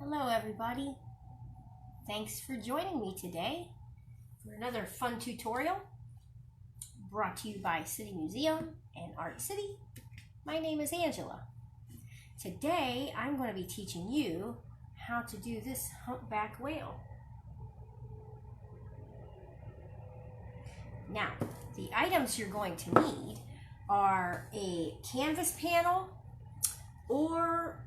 Hello everybody, thanks for joining me today for another fun tutorial brought to you by City Museum and Art City. My name is Angela. Today I'm going to be teaching you how to do this humpback whale. Now, the items you're going to need are a canvas panel or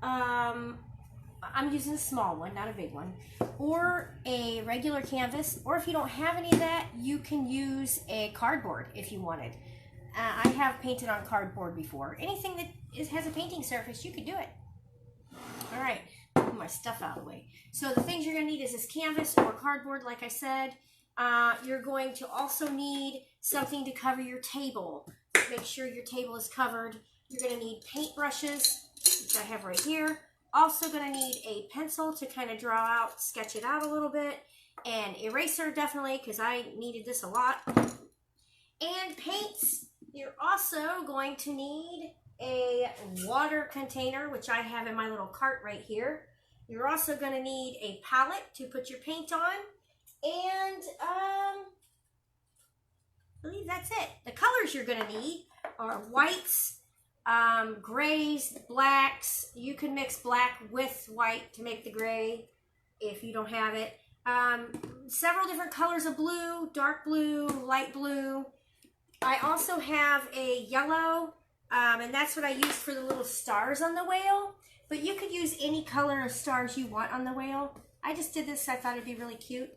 I'm using a small one, not a big one, or a regular canvas, or if you don't have any of that, you can use a cardboard if you wanted. I have painted on cardboard before. Anything that has a painting surface, you could do it. All right, put my stuff out of the way. So the things you're going to need is this canvas or cardboard, like I said. You're going to also need something to cover your table. Make sure your table is covered. You're going to need paint brushes, which I have right here. Also going to need a pencil to kind of draw out, sketch it out a little bit. And eraser, definitely, because I needed this a lot. And paints. You're also going to need a water container, which I have in my little cart right here. You're also going to need a palette to put your paint on. And I believe that's it. The colors you're going to need are whites, grays, blacks. You can mix black with white to make the gray if you don't have it. Several different colors of blue, dark blue, light blue. I also have a yellow, and that's what I used for the little stars on the whale. But you could use any color of stars you want on the whale. I just did this, I thought it'd be really cute.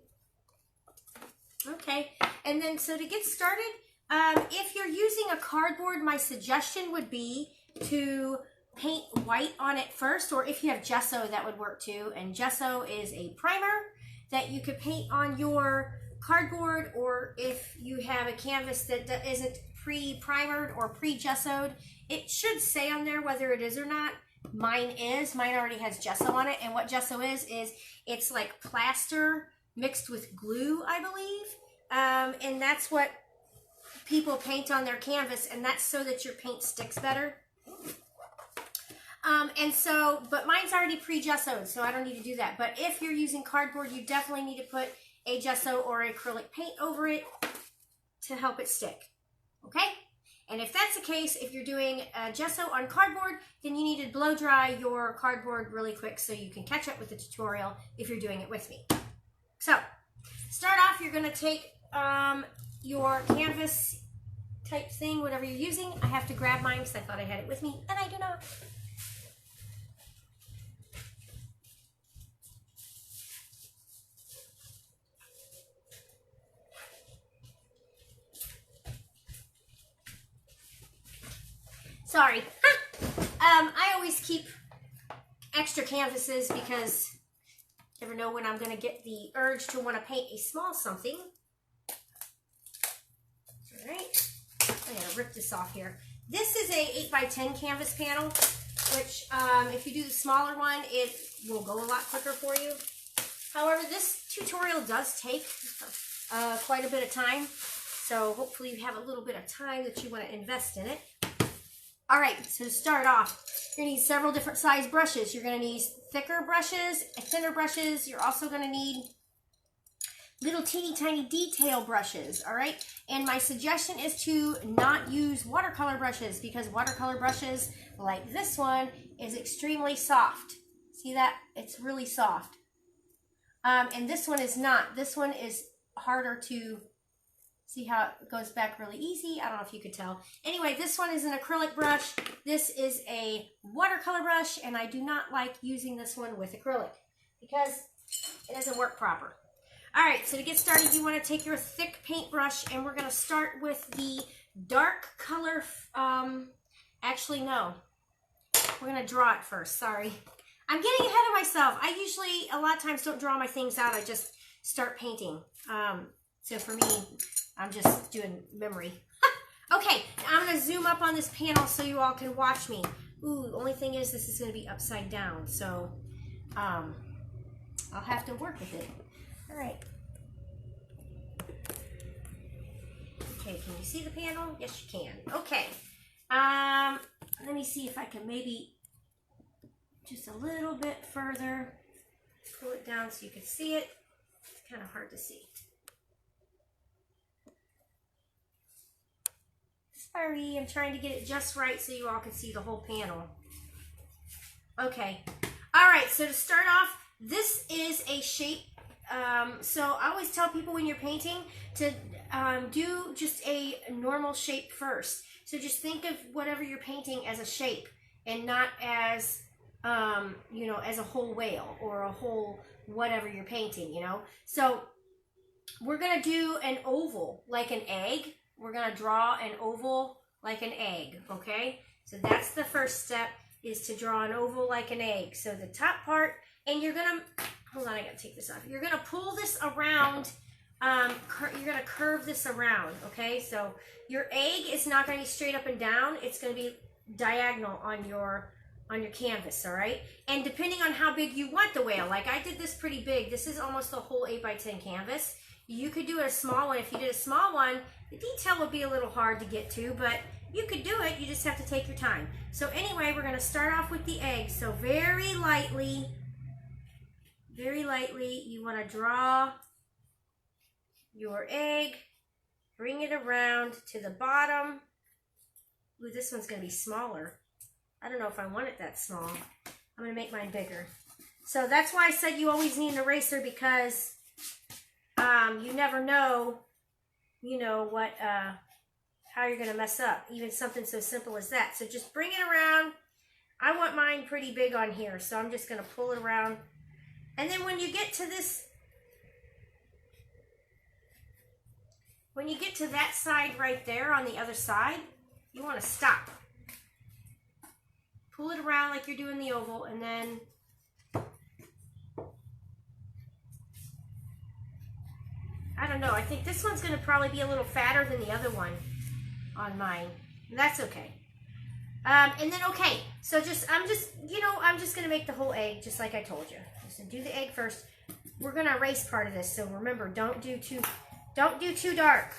Okay, and then so to get started, if you're using a cardboard, my suggestion would be to paint white on it first, or if you have gesso, that would work too. And gesso is a primer that you could paint on your cardboard, or if you have a canvas that isn't pre-primered or pre-gessoed, it should say on there whether it is or not. Mine is. Mine already has gesso on it, and what gesso is it's like plaster mixed with glue, I believe, and that's what people paint on their canvas, and that's so that your paint sticks better. But mine's already pre-gessoed, so I don't need to do that. But if you're using cardboard, you definitely need to put a gesso or acrylic paint over it to help it stick, okay? And if that's the case, if you're doing gesso on cardboard, then you need to blow dry your cardboard really quick so you can catch up with the tutorial if you're doing it with me. So, start off, you're going to take your canvas type thing, whatever you're using. I have to grab mine because I thought I had it with me, and I do not. Sorry. I always keep extra canvases because you never know when I'm going to get the urge to want to paint a small something. All right. I'm going to rip this off here. This is a 8x10 canvas panel, which if you do the smaller one, it will go a lot quicker for you. However, this tutorial does take quite a bit of time, so hopefully you have a little bit of time that you want to invest in it. All right, so to start off, you're going to need several different size brushes. You're going to need thicker brushes, thinner brushes. You're also going to need little teeny tiny detail brushes, all right? And my suggestion is to not use watercolor brushes because watercolor brushes like this one is extremely soft. See that? It's really soft. And this one is not. This one is harder to... See how it goes back really easy? I don't know if you could tell. Anyway, this one is an acrylic brush. This is a watercolor brush, and I do not like using this one with acrylic because it doesn't work proper. All right, so to get started, you want to take your thick paintbrush, and we're going to start with the dark color. Actually, no. We're going to draw it first. Sorry. I'm getting ahead of myself. I usually, a lot of times, don't draw my things out. I just start painting. So for me... I'm just doing memory. Okay, I'm going to zoom up on this panel so you all can watch me. Ooh, the only thing is this is going to be upside down, so I'll have to work with it. All right. Okay, can you see the panel? Yes, you can. Okay. Let me see if I can maybe just a little bit further. pull it down so you can see it. It's kind of hard to see. Sorry, I'm trying to get it just right so you all can see the whole panel. Okay. All right, so to start off, this is a shape. So I always tell people when you're painting to do just a normal shape first. So just think of whatever you're painting as a shape and not as, you know, as a whole whale or a whole whatever you're painting, you know. So we're going to do an oval like an egg. We're going to draw an oval like an egg, okay? So that's the first step, is to draw an oval like an egg. So the top part, and you're going to, hold on, I got to take this off. You're going to pull this around, you're going to curve this around, okay? So your egg is not going to be straight up and down. It's going to be diagonal on your canvas, all right? And depending on how big you want the whale, like I did this pretty big. This is almost a whole 8x10 canvas. You could do a small one. If you did a small one, the detail would be a little hard to get to, but you could do it. You just have to take your time. So anyway, we're going to start off with the egg. So very lightly, you want to draw your egg, bring it around to the bottom. Ooh, this one's going to be smaller. I don't know if I want it that small. I'm going to make mine bigger. So that's why I said you always need an eraser, because you never know, you know, what, how you're going to mess up. Even something so simple as that. So just bring it around. I want mine pretty big on here, so I'm just going to pull it around. And then when you get to this, when you get to that side right there on the other side, you want to stop. Pull it around like you're doing the oval, and then I don't know, I think this one's going to probably be a little fatter than the other one on mine. That's okay. And then, okay, so I'm just going to make the whole egg just like I told you. So do the egg first. We're going to erase part of this, so remember, don't do too dark.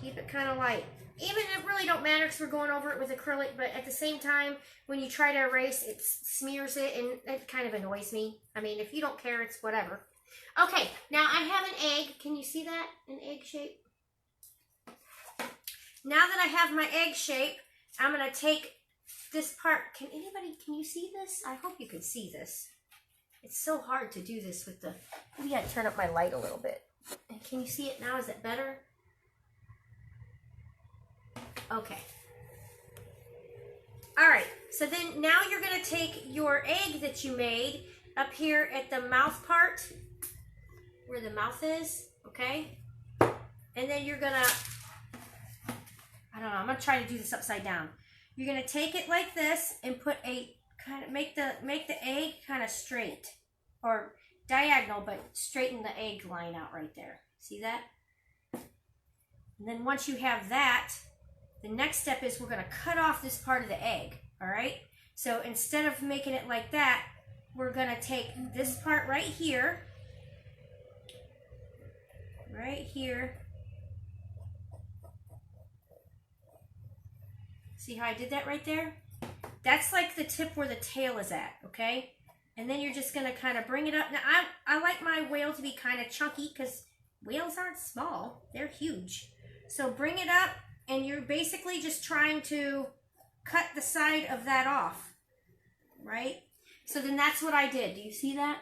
Keep it kind of light. Even it really don't matter because we're going over it with acrylic, but at the same time, when you try to erase, it smears it, and it kind of annoys me. I mean, if you don't care, it's whatever. Okay, now I have an egg. Can you see that? An egg shape? Now that I have my egg shape, I'm going to take this part. Can you see this? I hope you can see this. It's so hard to do this with the, maybe I turn up my light a little bit. And can you see it now? Is it better? Okay. All right, so then now you're going to take your egg that you made up here at the mouth part, where the mouth is, okay? And then you're going to, I don't know, I'm going to try to do this upside down. You're going to take it like this and put a, kind of make the egg kind of straight, or diagonal, but straighten the egg line out right there. See that? And then once you have that, the next step is we're going to cut off this part of the egg, all right? So instead of making it like that, we're going to take this part right here, See how I did that right there? That's like the tip where the tail is at, okay? And then you're just going to kind of bring it up. Now, I like my whale to be kind of chunky because whales aren't small. They're huge. So bring it up, and you're basically just trying to cut the side of that off, right? So then that's what I did. Do you see that?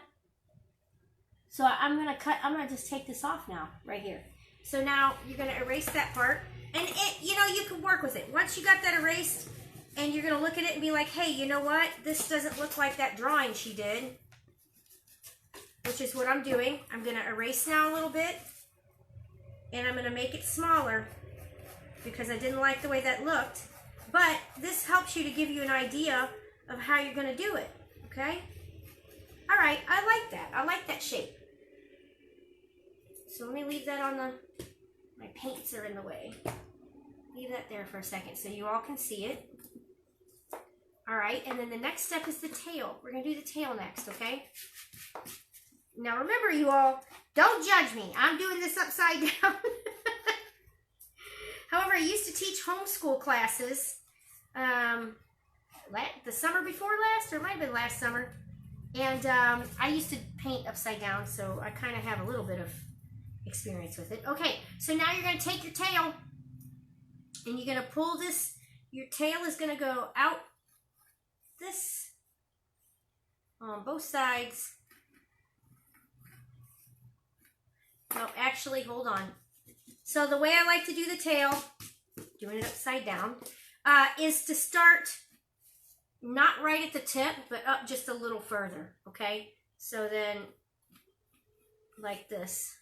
So I'm going to just take this off now, right here. So now you're going to erase that part. And you can work with it. Once you got that erased, and you're going to look at it and be like, hey, you know what? This doesn't look like that drawing she did. Which is what I'm doing. I'm going to erase now a little bit. And I'm going to make it smaller, because I didn't like the way that looked. But this helps you to give you an idea of how you're going to do it. Okay? All right. I like that. I like that shape. So let me leave that on the... My paints are in the way. Leave that there for a second so you all can see it. All right, and then the next step is the tail. We're going to do the tail next, okay? Now remember, you all, don't judge me. I'm doing this upside down. However, I used to teach homeschool classes the summer before last, or it might have been last summer. And I used to paint upside down, so I kind of have a little bit of experience with it. Okay, so now you're going to take your tail and you're going to pull this. Your tail is going to go out this on both sides. No, actually, hold on. So the way I like to do the tail, doing it upside down, is to start not right at the tip, but up just a little further, okay? So then, like this.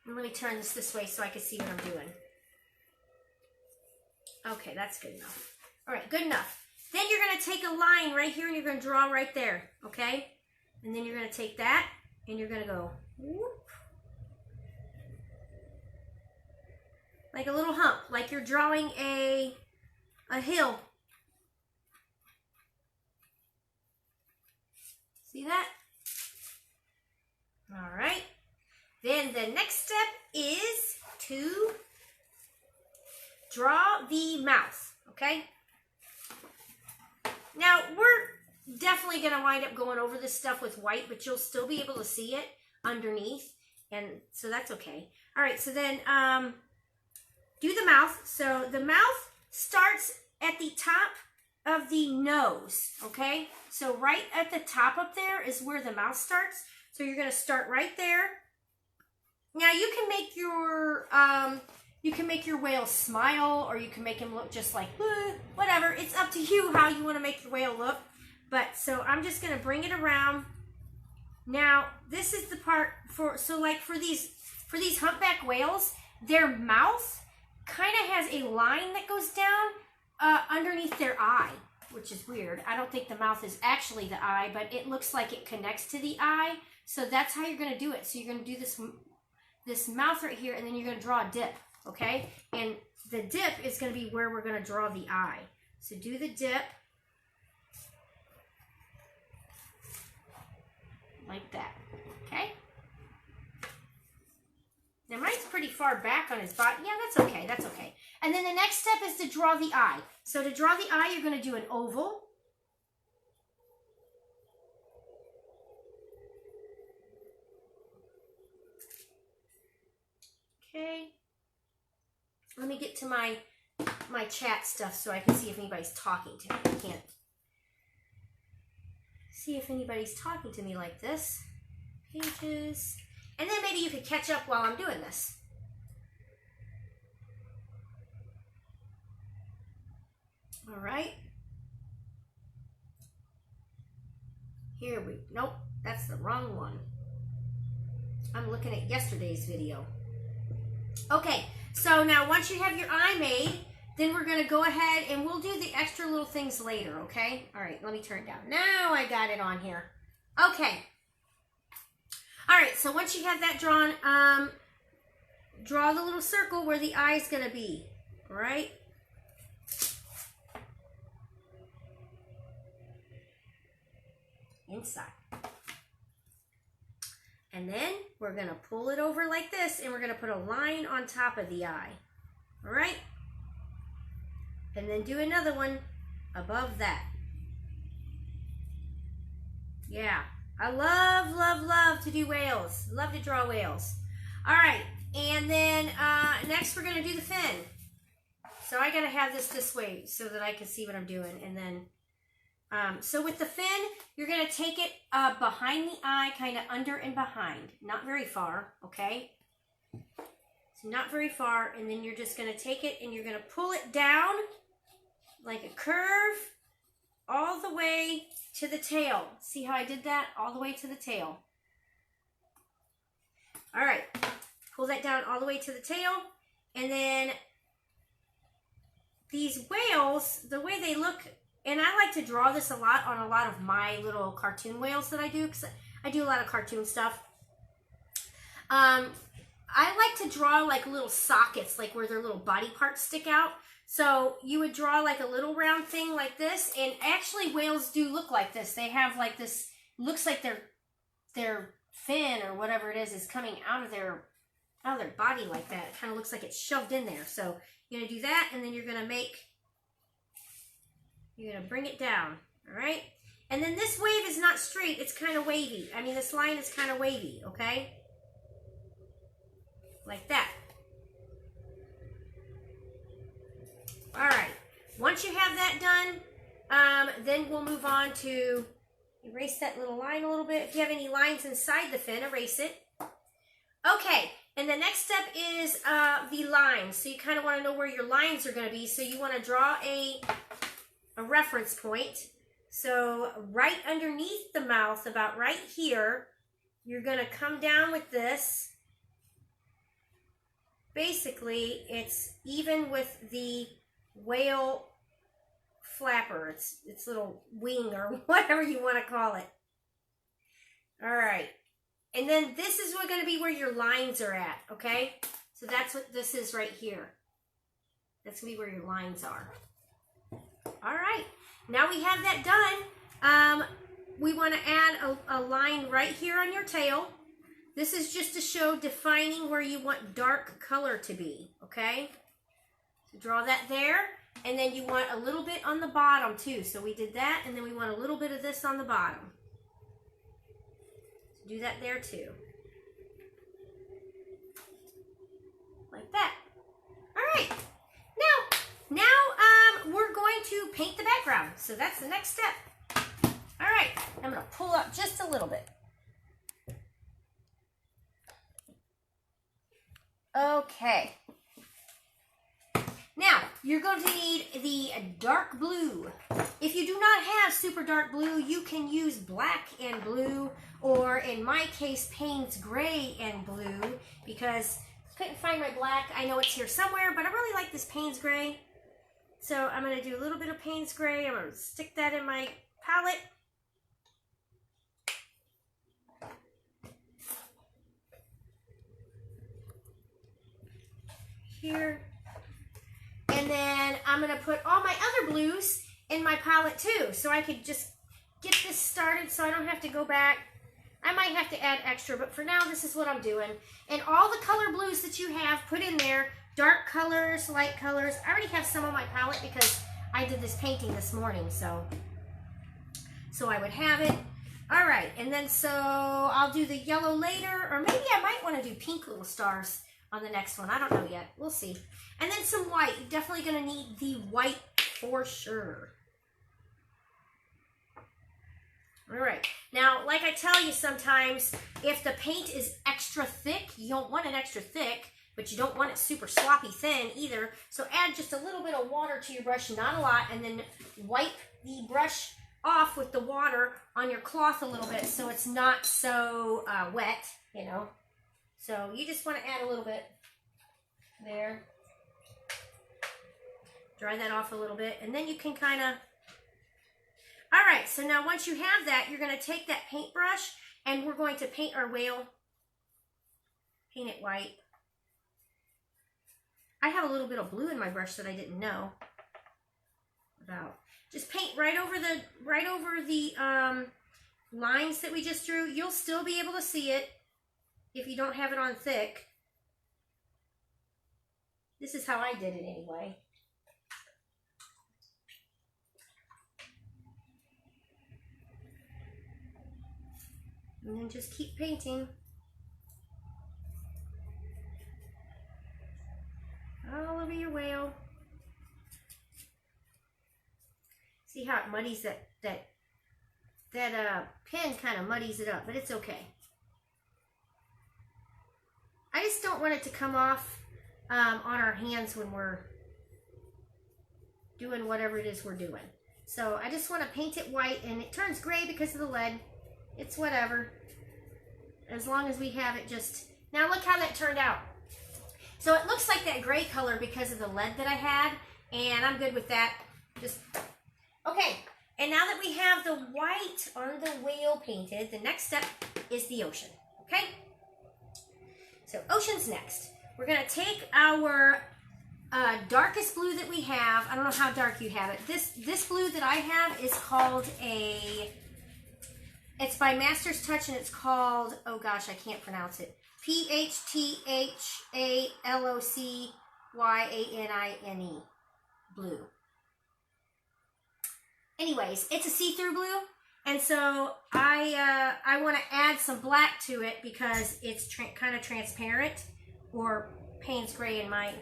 And let me turn this way so I can see what I'm doing. Okay, that's good enough. All right, good enough. Then you're going to take a line right here and you're going to draw right there, okay? And then you're going to take that and you're going to go whoop. Like a little hump, like you're drawing a hill. See that? All right. Then the next step is to draw the mouth, okay? Now, we're definitely going to wind up going over this stuff with white, but you'll still be able to see it underneath, and so that's okay. All right, so then do the mouth. So the mouth starts at the top of the nose, okay? So right at the top up there is where the mouth starts. So you're going to start right there. Now you can make your whale smile, or you can make him look just like whatever. It's up to you how you want to make your whale look. But so I'm just going to bring it around. Now this is the part for these humpback whales, their mouth kind of has a line that goes down underneath their eye, which is weird. I don't think the mouth is actually the eye, but it looks like it connects to the eye. So that's how you're going to do it. So you're going to do this mouth right here, and then you're going to draw a dip, okay? And the dip is going to be where we're going to draw the eye. So do the dip like that, okay? Now mine's pretty far back on his body. Yeah, that's okay, that's okay. And then the next step is to draw the eye. So to draw the eye, you're going to do an oval. Okay. Let me get to my chat stuff so I can see if anybody's talking to me. I can't see if anybody's talking to me like this. Pages. And then maybe you could catch up while I'm doing this. All right. Here we, nope, that's the wrong one. I'm looking at yesterday's video. Okay, so now once you have your eye made, then we're going to go ahead and we'll do the extra little things later, okay? All right, let me turn it down. Now I got it on here. Okay. All right, so once you have that drawn, draw the little circle where the eye is going to be, all right? Inside. And then we're going to pull it over like this, and we're going to put a line on top of the eye, all right? And then do another one above that. Yeah. I love, love, love to do whales. Love to draw whales. All right, and then next we're going to do the fin. So I got to have this way so that I can see what I'm doing. And then, so with the fin, you're going to take it behind the eye, kind of under and behind. Not very far, okay? So not very far, and then you're just going to take it and you're going to pull it down like a curve all the way to the tail. See how I did that? All the way to the tail. All right. Pull that down all the way to the tail. And then these whales, the way they look, and I like to draw this a lot on a lot of my little cartoon whales that I do, because I do a lot of cartoon stuff. I like to draw like little sockets, like where their little body parts stick out. So you would draw like a little round thing like this, and actually whales do look like this. They have like this, looks like their fin or whatever it is coming out of their body like that. It kind of looks like it's shoved in there. So you're gonna do that, and then you're gonna make You're going to bring it down, all right? And then this wave is not straight, it's kind of wavy. I mean, this line is kind of wavy, okay? Like that. All right, once you have that done, then we'll move on to erase that little line a little bit. If you have any lines inside the fin, erase it. Okay, and the next step is the lines. So you kind of want to know where your lines are going to be. So you want to draw a reference point. So right underneath the mouth, about right here, you're going to come down with this. Basically, it's even with the whale flapper, its little wing or whatever you want to call it. All right. And then this is going to be where your lines are at, okay? So that's what this is right here. That's going to be where your lines are. All right. Now we have that done. We want to add a line right here on your tail. This is just to show defining where you want dark color to be, okay? So draw that there. And then you want a little bit on the bottom too. So we did that, and then we want a little bit of this on the bottom. So do that there too. Like that. All right. Now we're going to paint the background. So that's the next step. All right. I'm going to pull up just a little bit. Okay. Now, you're going to need the dark blue. If you do not have super dark blue, you can use black and blue, or in my case, Payne's gray and blue, because I couldn't find my black. I know it's here somewhere, but I really like this Payne's gray. So I'm going to do a little bit of Payne's gray. I'm going to stick that in my palette. Here. And then I'm going to put all my other blues in my palette too, so I could just get this started so I don't have to go back. I might have to add extra, but for now, this is what I'm doing. And all the color blues that you have, put in there, dark colors, light colors. I already have some on my palette because I did this painting this morning, so I would have it. All right, and then so I'll do the yellow later, or maybe I might want to do pink little stars on the next one. I don't know yet. We'll see. And then some white. You're definitely going to need the white for sure. All right. Now, like I tell you sometimes, if the paint is extra thick, you don't want it extra thick, but you don't want it super sloppy thin either. So add just a little bit of water to your brush, not a lot, and then wipe the brush off with the water on your cloth a little bit so it's not so wet, you know. So you just want to add a little bit there. Dry that off a little bit, and then you can kind of... All right, so now once you have that, you're going to take that paintbrush, and we're going to paint our whale. Paint it white. I have a little bit of blue in my brush that I didn't know about. Just paint right over the lines that we just drew. You'll still be able to see it if you don't have it on thick. This is how I did it anyway. And then just keep painting. All over your whale. See how it muddies that pen kind of muddies it up, but it's okay. I just don't want it to come off on our hands when we're doing whatever it is we're doing. So I just want to paint it white, and it turns gray because of the lead. It's whatever. As long as we have it just... Now look how that turned out. So it looks like that gray color because of the lead that I had, and I'm good with that. Just... Okay, and now that we have the white on the whale painted, the next step is the ocean, okay? So ocean's next. We're going to take our darkest blue that we have. I don't know how dark you have it. This blue that I have is called a... It's by Master's Touch, and it's called, oh gosh, I can't pronounce it. P-H-T-H-A-L-O-C-Y-A-N-I-N-E. Blue. anyways, it's a see-through blue. And so I want to add some black to it because it's kind of transparent, or Payne's gray in my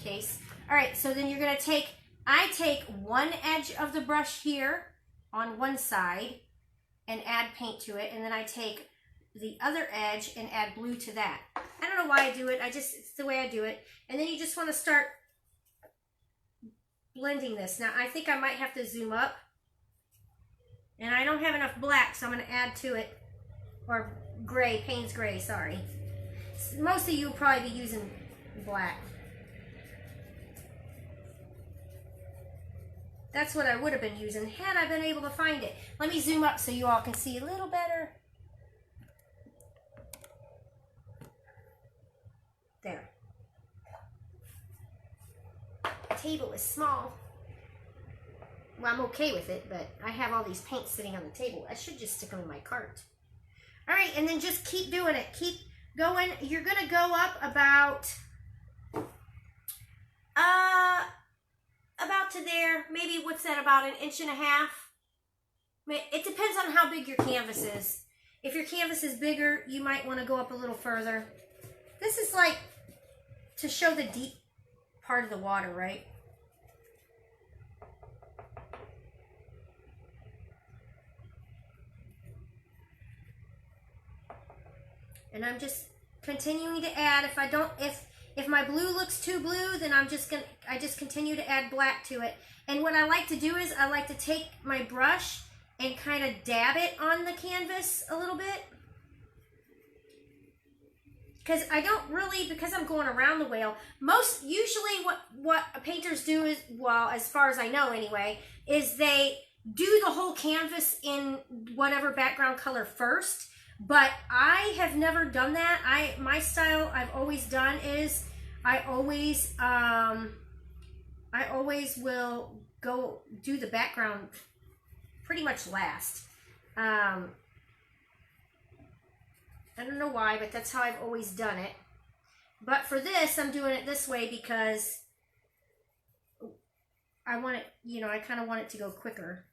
case. All right, so then you're going to take, I take one edge of the brush here on one side and add paint to it, and then I take the other edge and add blue to that. I don't know why I do it, it's the way I do it. And then you just want to start blending this. Now I think I might have to zoom up, and I don't have enough black, so I'm going to add to it, or gray, Payne's gray, sorry. Most of you will probably be using black. That's what I would have been using had I been able to find it. Let me zoom up so you all can see a little better. There. The table is small. Well, I'm okay with it, but I have all these paints sitting on the table. I should just stick them in my cart. All right, and then just keep doing it. Keep going. You're going to go up about to there. Maybe, what's that, about 1.5 inches? It depends on how big your canvas is. If your canvas is bigger, you might want to go up a little further. This is like to show the deep part of the water, right? And I'm just continuing to add. If I don't, if my blue looks too blue, then I just continue to add black to it. And what I like to do is I like to take my brush and kind of dab it on the canvas a little bit. Because I don't really, because I'm going around the whale, usually what painters do is, well, as far as I know anyway, is they do the whole canvas in whatever background color first. But I have never done that. My style I've always done is I always will go do the background pretty much last. I don't know why, but that's how I've always done it. But for this, I'm doing it this way because I want it, I kind of want it to go quicker.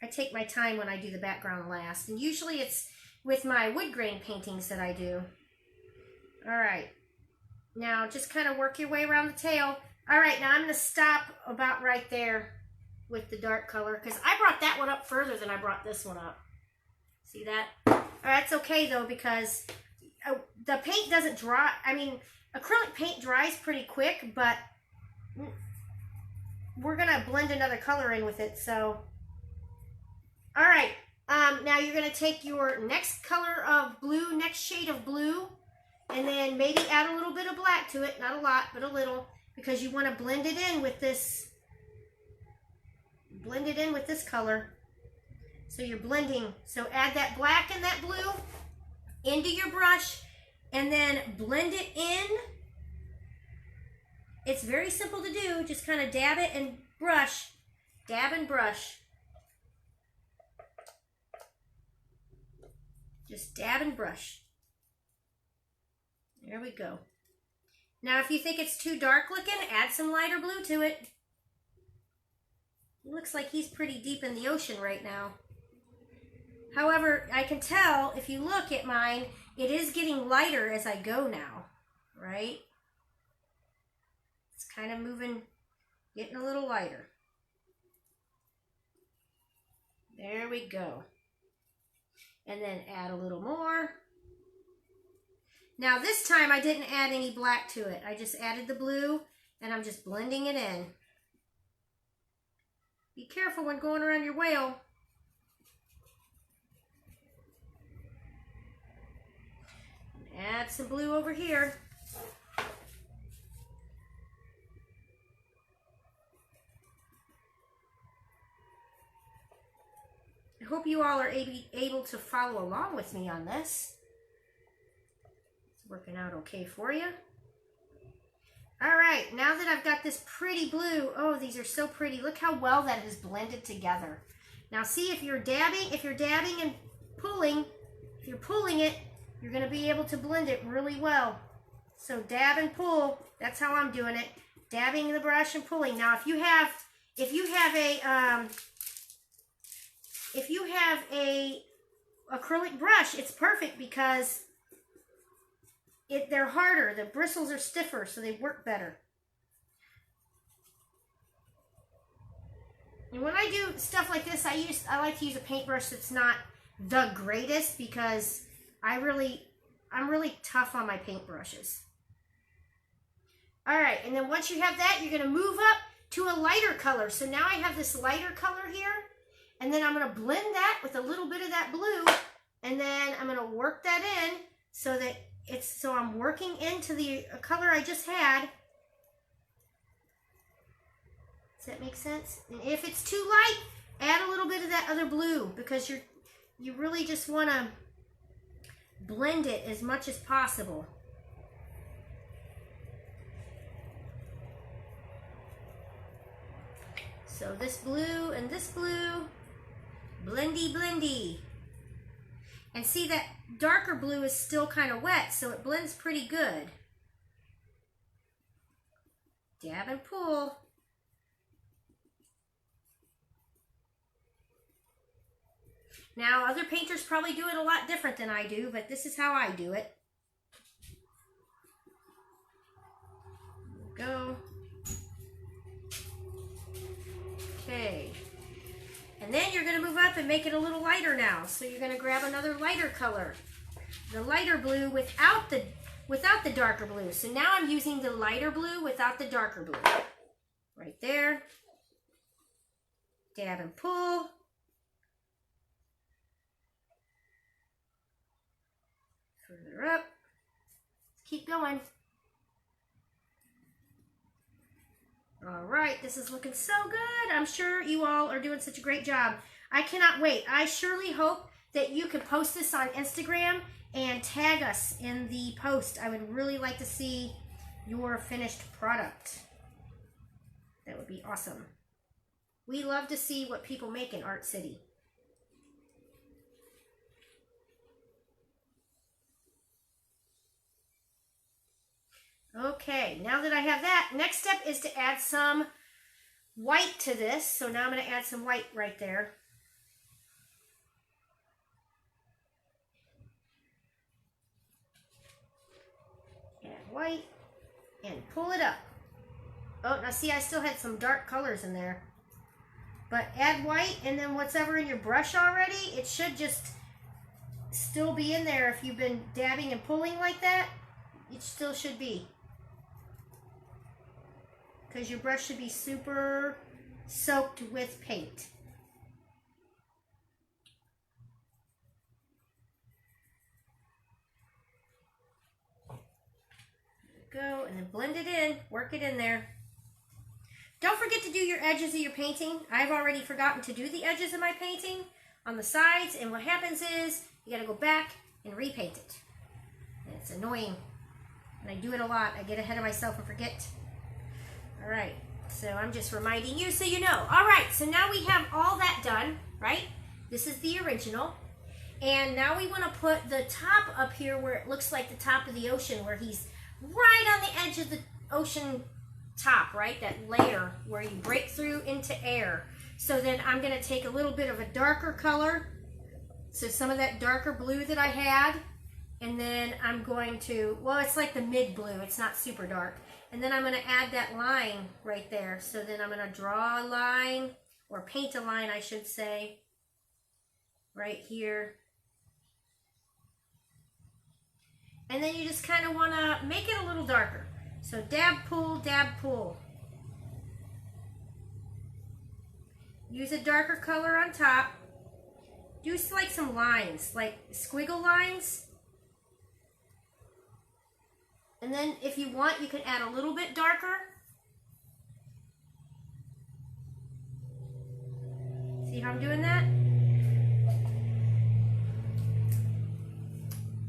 I take my time when I do the background last. And usually it's with my wood grain paintings that I do. All right. Now just kind of work your way around the tail. All right, now I'm going to stop about right there with the dark color because I brought that one up further than I brought this one up. See that? All right, it's okay though because the paint doesn't dry. I mean, acrylic paint dries pretty quick, but we're going to blend another color in with it. So, all right. Now you're going to take your next color of blue, next shade of blue, and then maybe add a little bit of black to it. Not a lot, but a little, because you want to blend it in with this. Blend it in with this color. So you're blending. So add that black and that blue into your brush, and then blend it in. It's very simple to do. Just kind of dab it and brush. Dab and brush. Just dab and brush. There we go. Now if you think it's too dark looking, add some lighter blue to it. It looks like he's pretty deep in the ocean right now. However, I can tell if you look at mine, it is getting lighter as I go now, right? It's kind of moving, getting a little lighter. There we go. And then add a little more. Now this time I didn't add any black to it. I just added the blue and I'm just blending it in. Be careful when going around your whale. Add some blue over here. I hope you all are able to follow along with me on this. It's working out okay for you. All right, now that I've got this pretty blue, oh, these are so pretty. Look how well that has blended together. Now see, if you're dabbing and pulling, if you're pulling it, you're going to be able to blend it really well. So dab and pull, that's how I'm doing it. Dabbing the brush and pulling. Now if if you have a acrylic brush, it's perfect because they're harder. The bristles are stiffer, so they work better. And when I do stuff like this, I like to use a paintbrush that's not the greatest because I'm really tough on my paintbrushes. All right, and then once you have that, you're gonna move up to a lighter color. So now I have this lighter color here, and then I'm gonna blend that with a little bit of that blue, and then I'm gonna work that in so that I'm working into the color I just had. Does that make sense? And if it's too light, add a little bit of that other blue because you really just want to blend it as much as possible. So this blue and this blue, blendy, blendy. And see that darker blue is still kind of wet, so it blends pretty good. Dab and pull. Now, other painters probably do it a lot different than I do, but this is how I do it. There we go. Okay. And then you're going to move up and make it a little lighter now. So you're going to grab another lighter color. The lighter blue without the darker blue. So now I'm using the lighter blue without the darker blue. Right there. Dab and pull. Further up. Let's keep going. All right, this is looking so good. I'm sure you all are doing such a great job. I cannot wait. I surely hope that you can post this on Instagram and tag us in the post. I would really like to see your finished product. That would be awesome. We love to see what people make in Art City. Okay, now that I have that, next step is to add some white to this. So now I'm going to add some white right there. Add white and pull it up. Oh, now see, I still had some dark colors in there. But add white, and then whatever in your brush already, it should just still be in there. If you've been dabbing and pulling like that, it still should be. Because your brush should be super soaked with paint. There we go, and then blend it in, work it in there. Don't forget to do your edges of your painting. I've already forgotten to do the edges of my painting on the sides, and what happens is you gotta go back and repaint it. And it's annoying, and I do it a lot. I get ahead of myself and forget. All right, so I'm just reminding you so you know. All right, so now we have all that done, right? This is the original. And now we want to put the top up here where it looks like the top of the ocean, where he's right on the edge of the ocean top, right? That layer where you break through into air. So then I'm going to take a little bit of a darker color, so some of that darker blue that I had, and then I'm going to, well, it's like the mid blue, it's not super dark. And then I'm going to add that line right there. So then I'm going to draw a line, or paint a line, I should say, right here. And then you just kind of want to make it a little darker. So dab, pull, dab, pull. Use a darker color on top. Do like some lines, like squiggle lines. And then if you want, you can add a little bit darker. See how I'm doing that?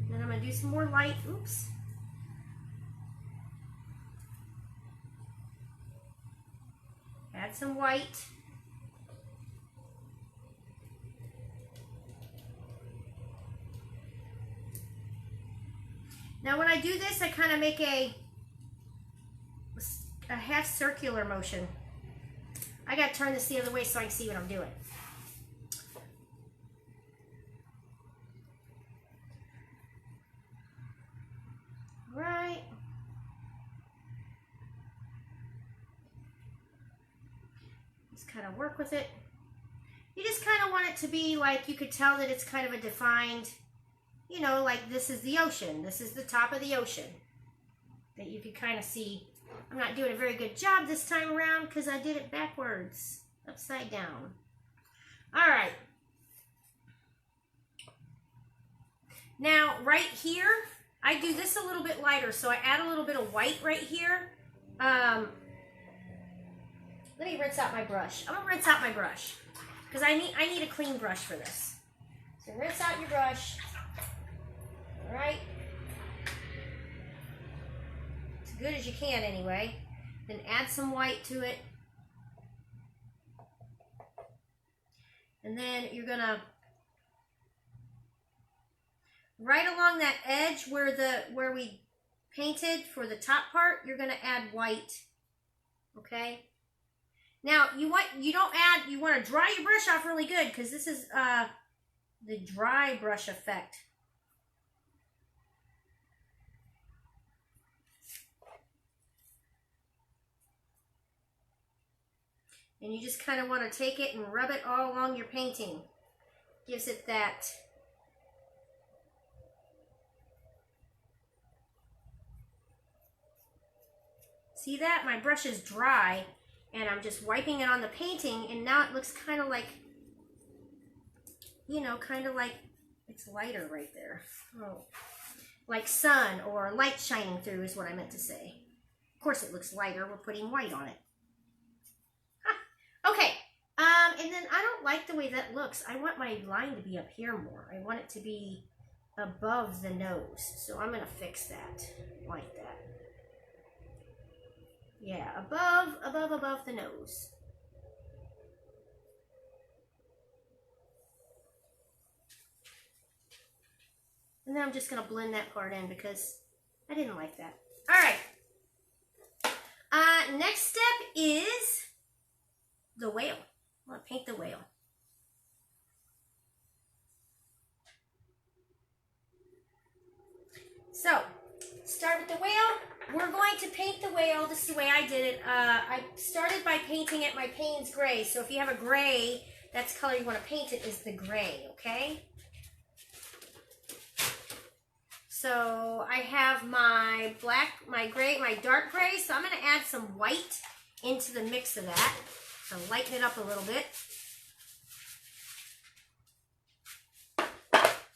Then I'm going to do some more light. Oops. Add some white. Now when I do this, I kind of make a half circular motion I got to turn this the other way so I can see what I'm doing. Right. Just kind of work with it. You just kind of want it to be like, you could tell that it's kind of a defined, you know, like this is the ocean. This is the top of the ocean. That you could kind of see. I'm not doing a very good job this time around because I did it backwards, upside down. All right. Now, right here, I do this a little bit lighter, so I add a little bit of white right here. Let me rinse out my brush. I'm gonna rinse out my brush because I need a clean brush for this. So rinse out your brush. All right. As good as you can anyway. Then add some white to it. And then you're gonna, right along that edge where we painted for the top part, you're gonna add white. Okay? Now you want to dry your brush off really good because this is the dry brush effect. And you just kind of want to take it and rub it all along your painting. Gives it that. See that? My brush is dry and I'm just wiping it on the painting and now it looks kind of like, you know, kind of like it's lighter right there. Oh. Like sun or light shining through is what I meant to say. Of course it looks lighter. We're putting white on it. Okay, and then I don't like the way that looks. I want my line to be up here more. I want it to be above the nose. So I'm going to fix that like that. Yeah, above the nose. And then I'm just going to blend that part in because I didn't like that. All right. Next step is the whale. I want to paint the whale. So, start with the whale. We're going to paint the whale. This is the way I did it. I started by painting it my Payne's gray. So if you have a gray, that's the color you want to paint it is the gray, okay? So I have my black, my gray, my dark gray. So I'm going to add some white into the mix of that. So lighten it up a little bit.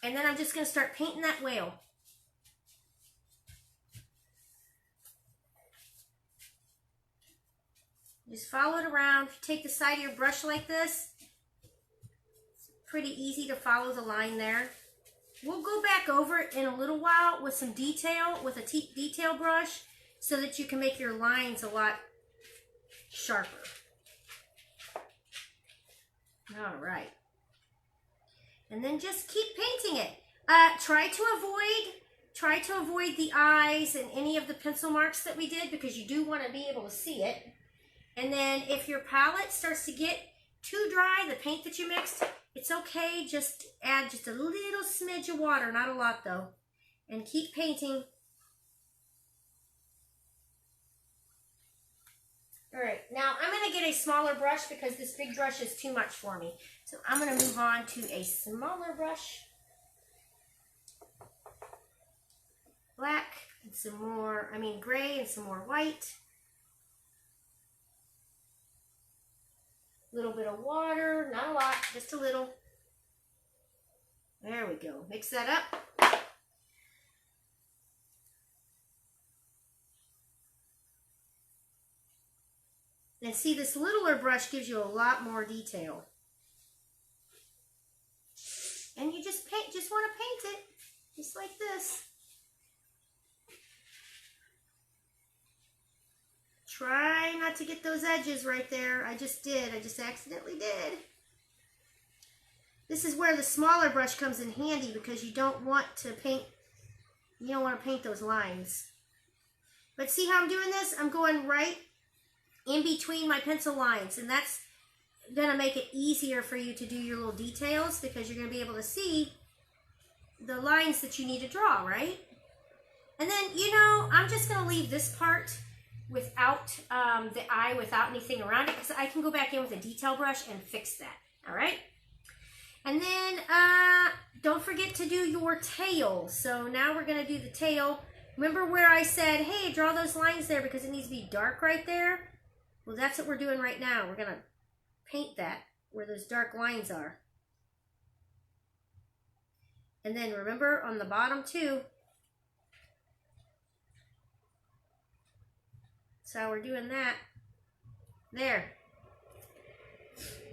And then I'm just going to start painting that whale. Just follow it around. If you take the side of your brush like this, it's pretty easy to follow the line there. We'll go back over it in a little while with some detail, with a detail brush, so that you can make your lines a lot sharper. All right. And then just keep painting it. Try to avoid the eyes and any of the pencil marks that we did because you do want to be able to see it. And then if your palette starts to get too dry, the paint that you mixed, it's okay. Just add just a little smidge of water, not a lot though. And keep painting. All right, now I'm going to get a smaller brush because this big brush is too much for me. So I'm going to move on to a smaller brush. Black and some more, gray and some more white. A little bit of water, not a lot, just a little. There we go. Mix that up. And see, this littler brush gives you a lot more detail. And you just want to paint it, just like this. Try not to get those edges right there. I just accidentally did. This is where the smaller brush comes in handy because you don't want to paint those lines. But see how I'm doing this? I'm going right in between my pencil lines, and that's gonna make it easier for you to do your little details because you're gonna be able to see the lines that you need to draw, right? And then, you know, I'm just gonna leave this part without the eye, without anything around it, because I can go back in with a detail brush and fix that, all right? And then don't forget to do your tail. So now we're gonna do the tail. Remember where I said, hey, draw those lines there because it needs to be dark right there? Well, that's what we're doing right now. We're gonna paint that where those dark lines are. And then remember on the bottom too. So we're doing that. There.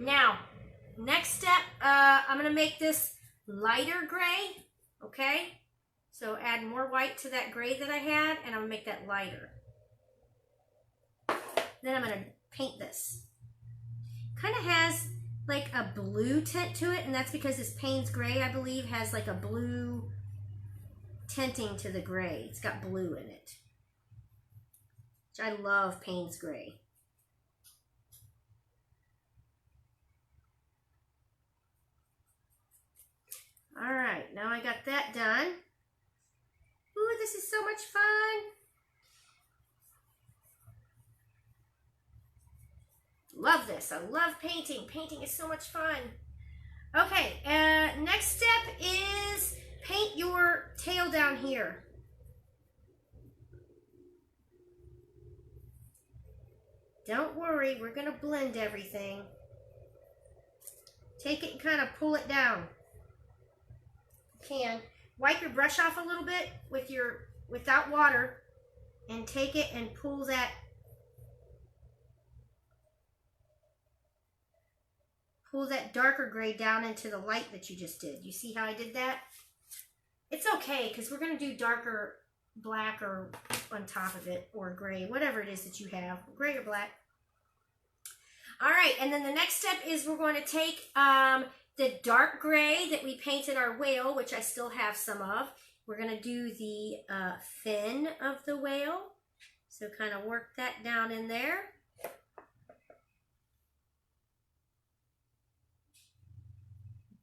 Now, next step, I'm gonna make this lighter gray, okay? So add more white to that gray that I had, and I'm gonna make that lighter. Then I'm gonna paint this. Kind of has like a blue tint to it, and that's because this Payne's gray, I believe, has like a blue tinting to the gray. It's got blue in it. Which I love Payne's gray. All right, now I got that done. Ooh, this is so much fun. Love this. I love painting. Painting is so much fun. Okay, next step is paint your tail down here. Don't worry, we're gonna blend everything. Take it and kind of pull it down. You can. Wipe your brush off a little bit with without water and take it and pull that darker gray down into the light that you just did. You see how I did that? It's okay because we're going to do darker black or on top of it, or gray, whatever it is that you have, gray or black. All right, and then the next step is we're going to take the dark gray that we painted our whale, which I still have some of. We're going to do the fin of the whale. So kind of work that down in there.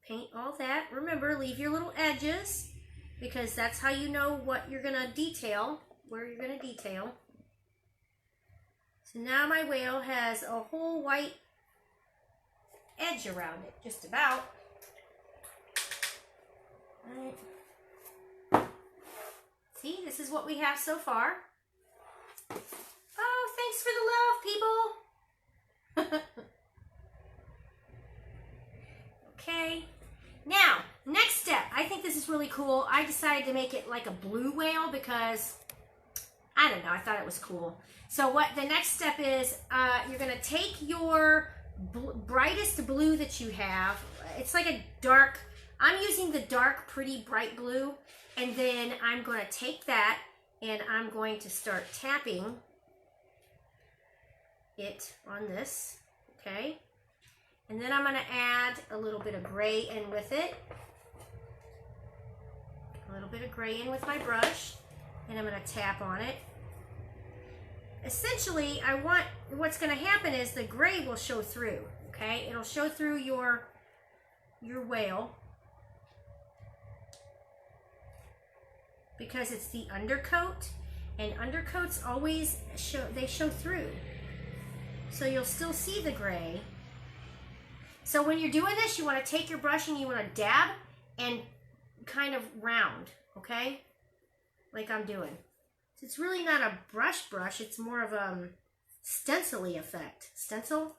Paint all that. Remember, leave your little edges because that's how you know what you're going to detail, where you're going to detail. So now my whale has a whole white edge around it, just about. All right. See, this is what we have so far. Oh, thanks for the love, people. Okay. Now, next step. I think this is really cool. I decided to make it like a blue whale because, I don't know, I thought it was cool. So what the next step is, you're going to take your brightest blue that you have. It's like a dark, I'm using the dark, pretty bright blue. And then I'm going to take that and I'm going to start tapping it on this, okay? And then I'm going to add a little bit of gray in with it. A little bit of gray in with my brush. And I'm going to tap on it. Essentially, what's going to happen is the gray will show through, okay? It'll show through your whale. Because it's the undercoat. And undercoats always show through. So you'll still see the gray. So when you're doing this, you want to take your brush and you want to dab and kind of round, okay? Like I'm doing. So it's really not a brush, it's more of a stencil-y effect. Stencil?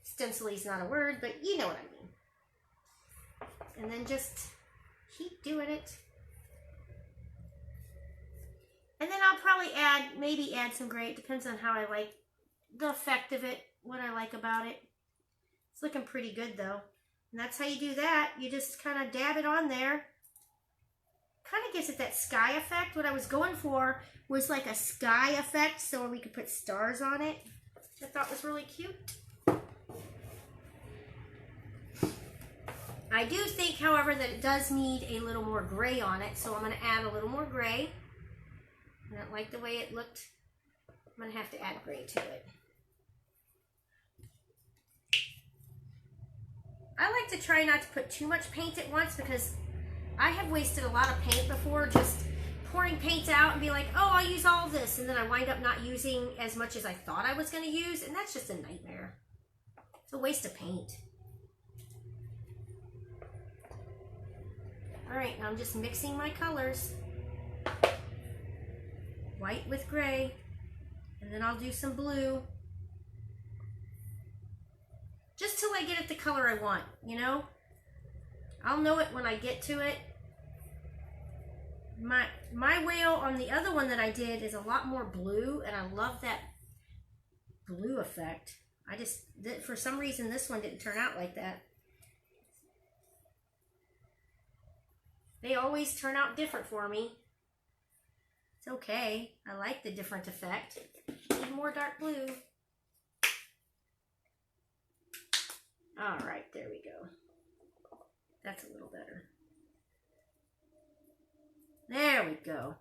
Stencil-y is not a word, but you know what I mean. And then just keep doing it. And then I'll probably maybe add some gray. It depends on how I like the effect of it, what I like about it. It's looking pretty good though. And that's how you do that. You just kind of dab it on there. Kind of gives it that sky effect. What I was going for was like a sky effect so we could put stars on it, which I thought was really cute. I do think, however, that it does need a little more gray on it, so I'm going to add a little more gray. I don't like the way it looked. I'm going to have to add gray to it. I like to try not to put too much paint at once because I have wasted a lot of paint before just pouring paint out and be like, oh, I'll use all this, and then I wind up not using as much as I thought I was going to use, and that's just a nightmare. It's a waste of paint. All right, now I'm just mixing my colors. White with gray, and then I'll do some blue. Just till I get it the color I want, you know? I'll know it when I get to it. My whale on the other one that I did is a lot more blue, and I love that blue effect. For some reason, this one didn't turn out like that. They always turn out different for me. It's okay. I like the different effect. Need more dark blue. All right, there we go. That's a little better. There we go.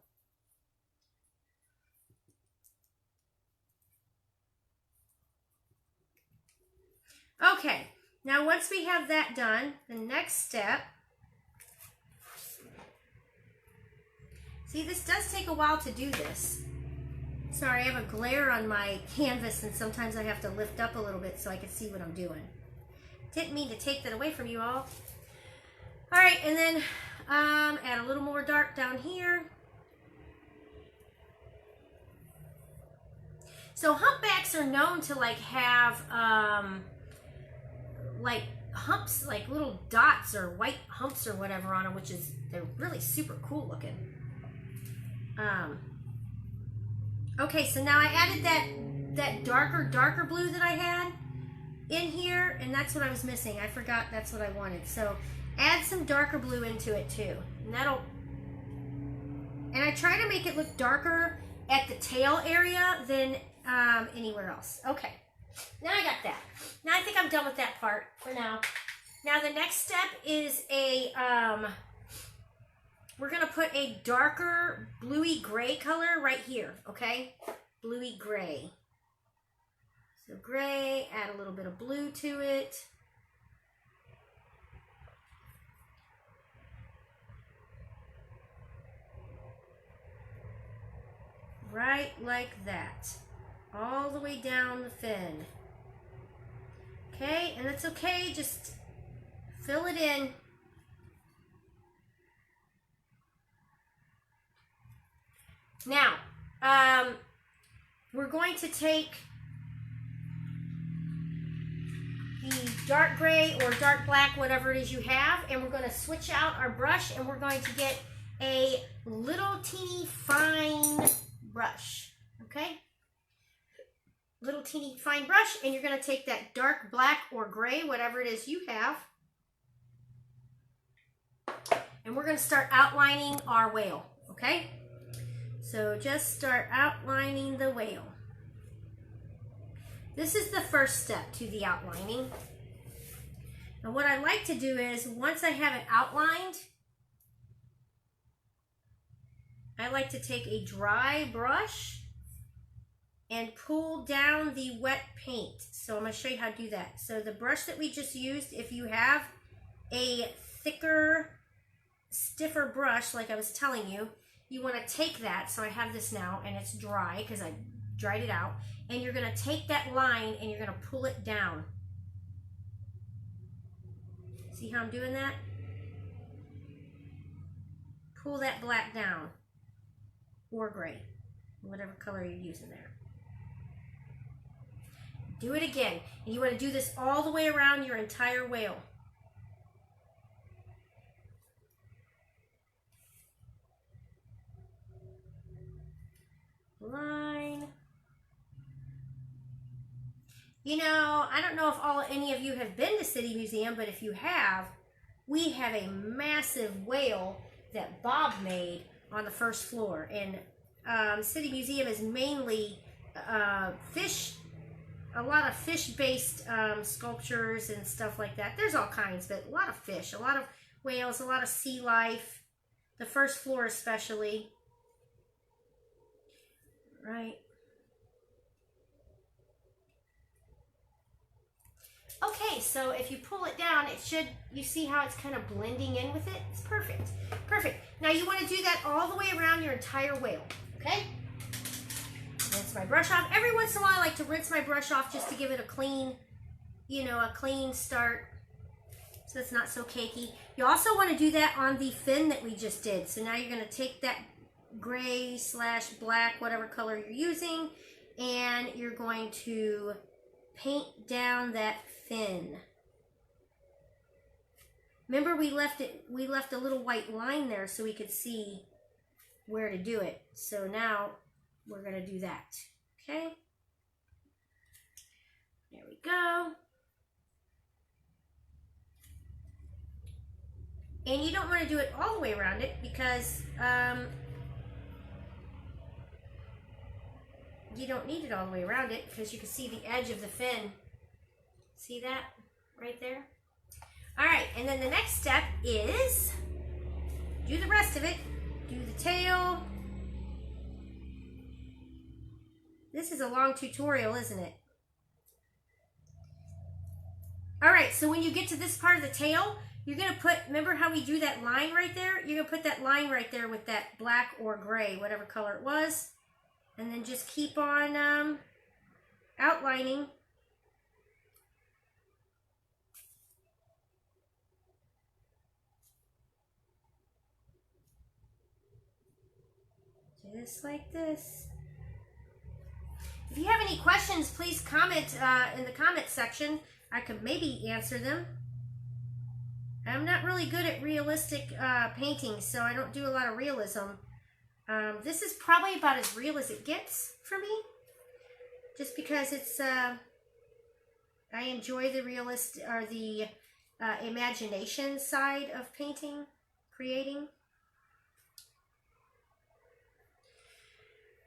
Okay, now once we have that done, the next step, see, this does take a while to do this. Sorry, I have a glare on my canvas and sometimes I have to lift up a little bit so I can see what I'm doing. Didn't mean to take that away from you all. All right, and then add a little more dark down here. So humpbacks are known to like have like humps, like little dots or white humps or whatever on them, which is, they're really super cool looking. Okay, so now I added that darker blue that I had in here, and that's what I was missing. I forgot that's what I wanted. So add some darker blue into it too. And I try to make it look darker at the tail area than anywhere else. Okay, now I got that. Now I think I'm done with that part for now. Now the next step is we're gonna put a darker bluey gray color right here, okay? Bluey gray. So gray, add a little bit of blue to it. Right like that. All the way down the fin. Okay, and that's okay, just fill it in. Now, we're going to take the dark gray or dark black, whatever it is you have, and we're going to switch out our brush, and we're going to get a little teeny fine brush, okay? Little teeny fine brush, and you're going to take that dark black or gray, whatever it is you have, and we're going to start outlining our whale, okay? So just start outlining the whale. This is the first step to the outlining. And what I like to do is, once I have it outlined, I like to take a dry brush and pull down the wet paint. So I'm going to show you how to do that. So the brush that we just used, if you have a thicker, stiffer brush, like I was telling you, you want to take that. So I have this now, and it's dry because I dried it out. And you're going to take that line and you're going to pull it down. See how I'm doing that? Pull that black down, or gray, whatever color you're using there. Do it again. And you want to do this all the way around your entire whale. Line. You know, I don't know if any of you have been to City Museum, but if you have, we have a massive whale that Bob made on the first floor. And City Museum is mainly fish, a lot of fish-based sculptures and stuff like that. There's all kinds, but a lot of fish, a lot of whales, a lot of sea life. The first floor especially. Right. Okay, so if you pull it down, it should, you see how it's kind of blending in with it? It's perfect. Perfect. Now you want to do that all the way around your entire whale, okay? Rinse my brush off. Every once in a while, I like to rinse my brush off just to give it a clean, you know, a clean start so it's not so cakey. You also want to do that on the fin that we just did. So now you're going to take that gray / black, whatever color you're using, and you're going to paint down that fin. Remember, we left a little white line there so we could see where to do it. So now we're going to do that. Okay? There we go. And you don't want to do it all the way around it because you don't need it all the way around it because you can see the edge of the fin. See that right there? All right, and then the next step is do the rest of it. Do the tail. This is a long tutorial, isn't it? All right, so when you get to this part of the tail, you're going to put, remember how we drew that line right there? You're going to put that line right there with that black or gray, whatever color it was. And then just keep on outlining. Just like this. If you have any questions, please comment in the comment section. I could maybe answer them. I'm not really good at realistic painting, so I don't do a lot of realism. This is probably about as real as it gets for me, just because it's I enjoy the realist or the imagination side of painting, creating.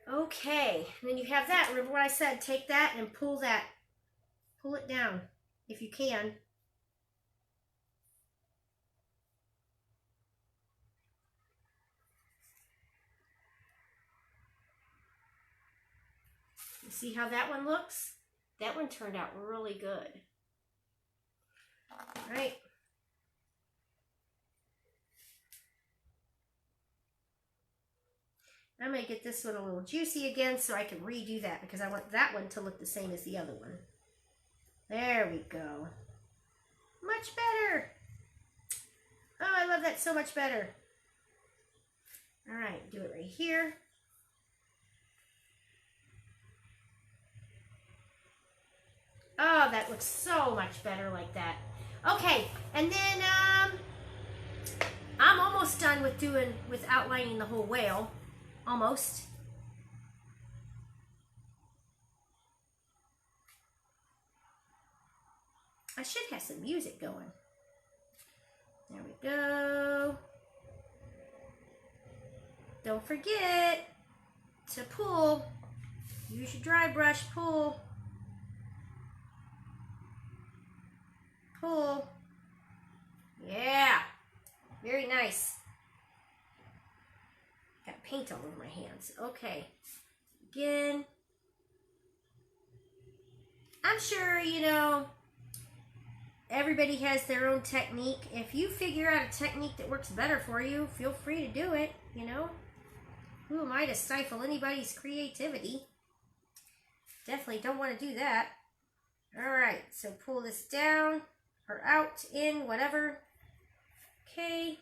Okay, and then you have that. Remember what I said, take that and pull it down if you can. You see how that one looks? That one turned out really good. All right. I'm going to get this one a little juicy again so I can redo that because I want that one to look the same as the other one. There we go. Much better. Oh, I love that so much better. All right, do it right here. Oh, that looks so much better like that. Okay, and then I'm almost done with outlining the whole whale. Almost. I should have some music going. There we go. Don't forget to pull. Use your dry brush, pull. Pull. Yeah. Very nice. Got paint all over my hands. Okay. Again. I'm sure, you know, everybody has their own technique. If you figure out a technique that works better for you, feel free to do it, you know. Who am I to stifle anybody's creativity? Definitely don't want to do that. Alright, so pull this down or out, in, whatever. Okay.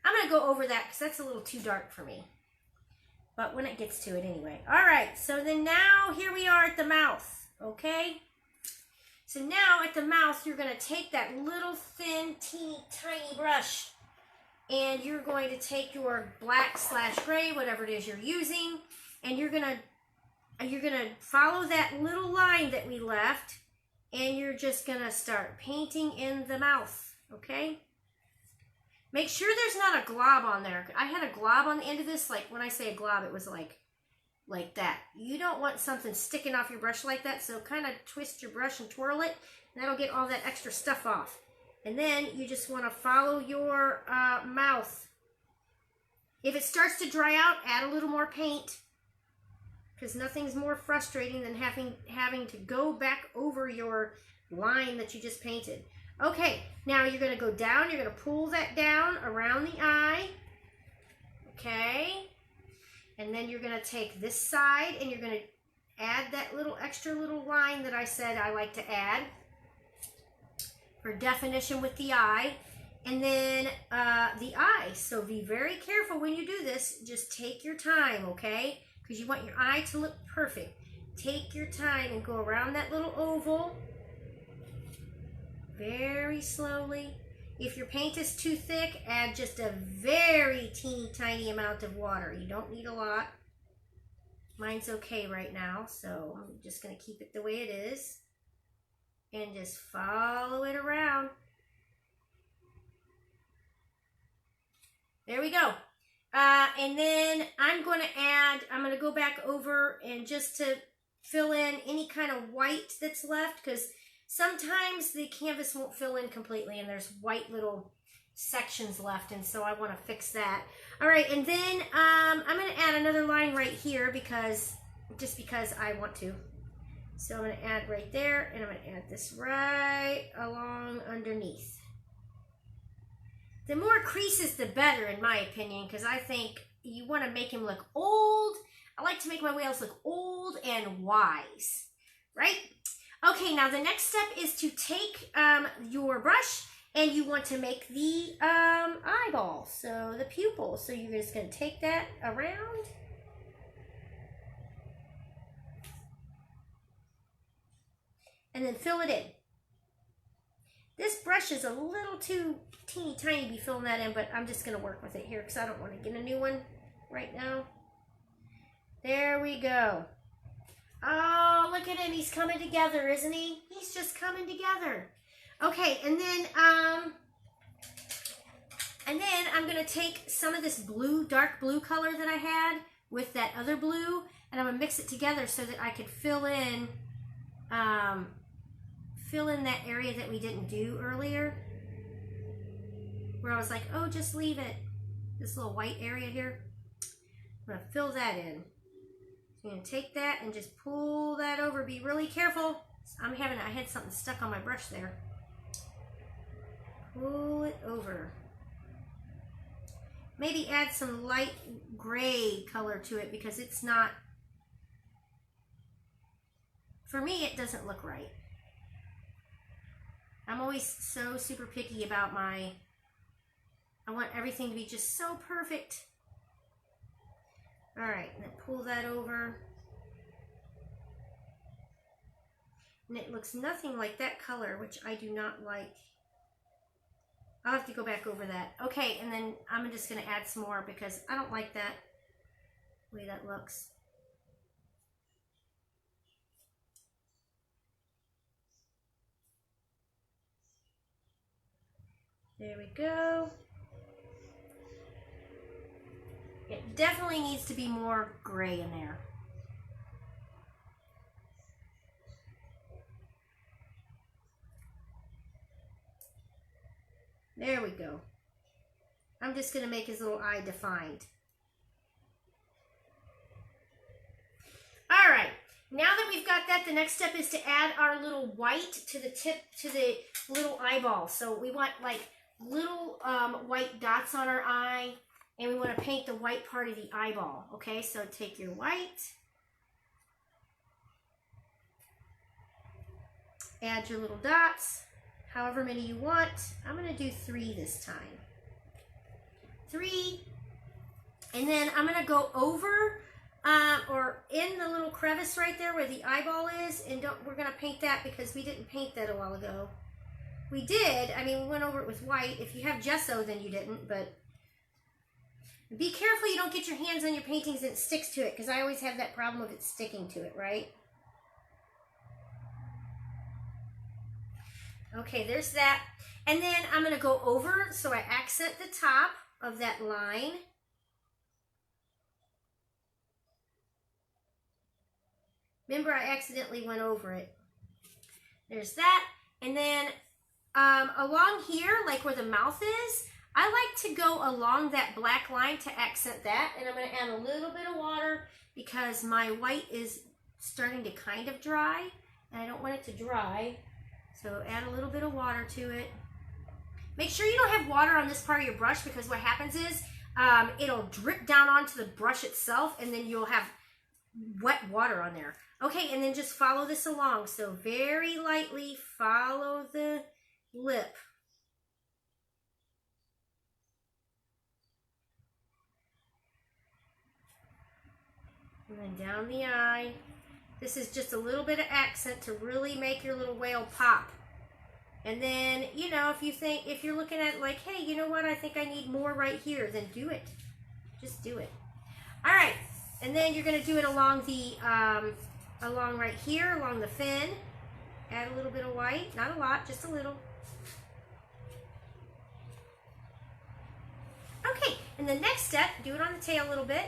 I'm going to go over that because that's a little too dark for me. But when it gets to it anyway. Alright, so then now here we are at the mouth. Okay? So now at the mouth, you're going to take that little thin, teeny, tiny brush. And you're going to take your black / gray, whatever it is you're using. And you're going to follow that little line that we left. And you're just going to start painting in the mouth. Okay? Make sure there's not a glob on there. I had a glob on the end of this. Like when I say a glob, it was like that. You don't want something sticking off your brush like that. So kind of twist your brush and twirl it. And that'll get all that extra stuff off. And then you just want to follow your mouth. If it starts to dry out, add a little more paint. Because nothing's more frustrating than having to go back over your line that you just painted. Okay, now you're going to go down. You're going to pull that down around the eye. Okay. And then you're going to take this side and you're going to add that little extra little line that I said I like to add for definition with the eye. And then the eye. So be very careful when you do this. Just take your time, okay? Because you want your eye to look perfect. Take your time and go around that little oval very slowly. If your paint is too thick, add just a very teeny tiny amount of water. You don't need a lot. Mine's okay right now, so I'm just going to keep it the way it is. And just follow it around. There we go. And then I'm going to go back over and just to fill in any kind of white that's left, because sometimes the canvas won't fill in completely and there's white little sections left, and so I want to fix that. All right, and then I'm going to add another line right here just because I want to. So I'm going to add right there, and I'm going to add this right along underneath. The more creases, the better, in my opinion, because I think you want to make him look old. I like to make my whales look old and wise, right? Okay, now the next step is to take your brush, and you want to make the eyeball, so the pupil. So you're just going to take that around. And then fill it in. This brush is a little too teeny tiny to be filling that in, but I'm just going to work with it here because I don't want to get a new one right now. There we go. Oh, look at him. He's coming together, isn't he? He's just coming together. Okay, and then I'm going to take some of this blue, dark blue color that I had with that other blue, and I'm going to mix it together so that I could fill in that area that we didn't do earlier, where I was like, oh, just leave it. This little white area here. I'm going to fill that in. So I'm going to take that and just pull that over. Be really careful. I had something stuck on my brush there. Pull it over. Maybe add some light gray color to it because it's not, for me, it doesn't look right. I'm always so super picky about I want everything to be just so perfect. All right, and then pull that over. And it looks nothing like that color, which I do not like. I'll have to go back over that. Okay, and then I'm just going to add some more because I don't like that way that looks. There we go. It definitely needs to be more gray in there. There we go. I'm just going to make his little eye defined. All right. Now that we've got that, the next step is to add our little white to the tip, to the little eyeball. So we want like little white dots on our eye, and we want to paint the white part of the eyeball. Okay, so take your white, add your little dots, however many you want. I'm going to do 3 this time. 3, and then I'm going to go over or in the little crevice right there where the eyeball is, and we're going to paint that because we didn't paint that a while ago. We did. I mean, we went over it with white. If you have gesso, then you didn't, but be careful you don't get your hands on your paintings and it sticks to it, because I always have that problem of it sticking to it, right? Okay, there's that. And then I'm going to go over, so I accent the top of that line. Remember, I accidentally went over it. There's that. And then along here, like where the mouth is, I like to go along that black line to accent that. And I'm going to add a little bit of water because my white is starting to kind of dry, and I don't want it to dry. So So add a little bit of water to it. Make sure you don't have water on this part of your brush, because what happens is it'll drip down onto the brush itself, and then you'll have wet water on there. Okay, and then just follow this along. So very lightly follow the lip. And then down the eye. This is just a little bit of accent to really make your little whale pop. And then, you know, if you're looking at like, hey, you know what, I think I need more right here, then do it. Just do it. All right, and then you're gonna do it along the, along right here, along the fin. Add a little bit of white, not a lot, just a little. Okay, and the next step, do it on the tail a little bit.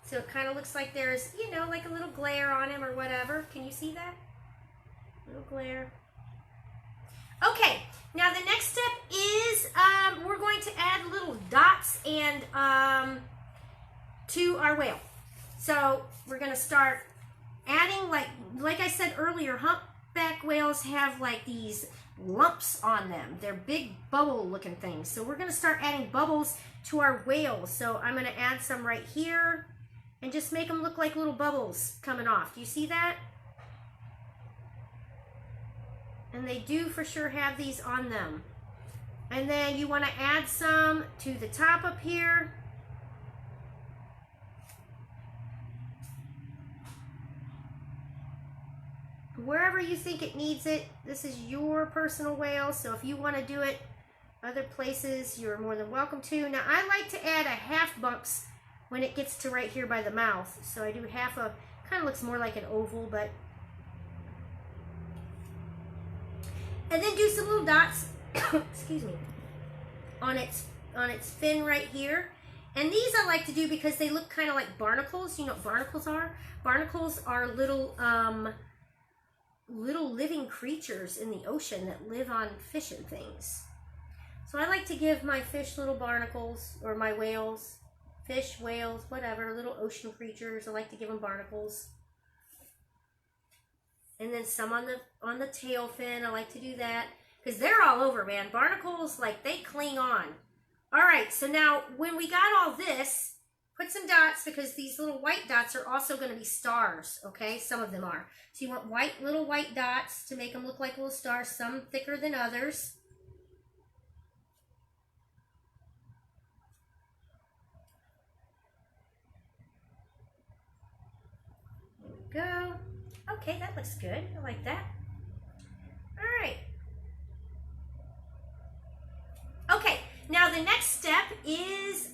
So it kind of looks like there's, you know, like a little glare on him or whatever. Can you see that? Little glare. Okay, now the next step is we're going to add little dots and to our whale. So we're going to start adding, like I said earlier, humpback whales have like these lumps on them. They're big bubble looking things. So we're going to start adding bubbles to our whales. So I'm going to add some right here and just make them look like little bubbles coming off. Do you see that? And they do for sure have these on them. And then you want to add some to the top up here. Wherever you think it needs it. This is your personal whale, so if you want to do it other places, you're more than welcome to. Now I like to add a half bumps when it gets to right here by the mouth. So I do half a, kind of looks more like an oval, but. And then do some little dots, excuse me, on its fin right here. And these I like to do because they look kind of like barnacles. You know what barnacles are? Barnacles are little little living creatures in the ocean that live on fish and things. So I like to give my fish little barnacles, or my whales, fish, whales, whatever, little ocean creatures. I like to give them barnacles. And then some on the tail fin. I like to do that because they're all over, man. Barnacles, like, they cling on. All right, so now when we got all this, put some dots, because these little white dots are also going to be stars, okay? Some of them are. So you want little white dots to make them look like little stars, some thicker than others. There we go. Okay, that looks good. I like that. All right. Okay, now the next step is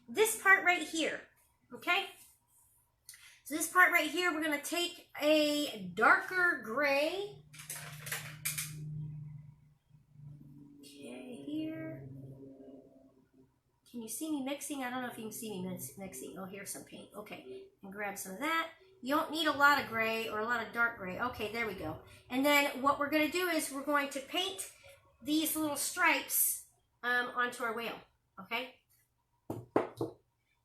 this part right here, okay? So this part right here, we're going to take a darker gray. Okay, here. Can you see me mixing? I don't know if you can see me mixing. Oh, here's some paint. Okay, and grab some of that. You don't need a lot of gray or a lot of dark gray. Okay, there we go. And then what we're going to do is we're going to paint these little stripes onto our whale, okay?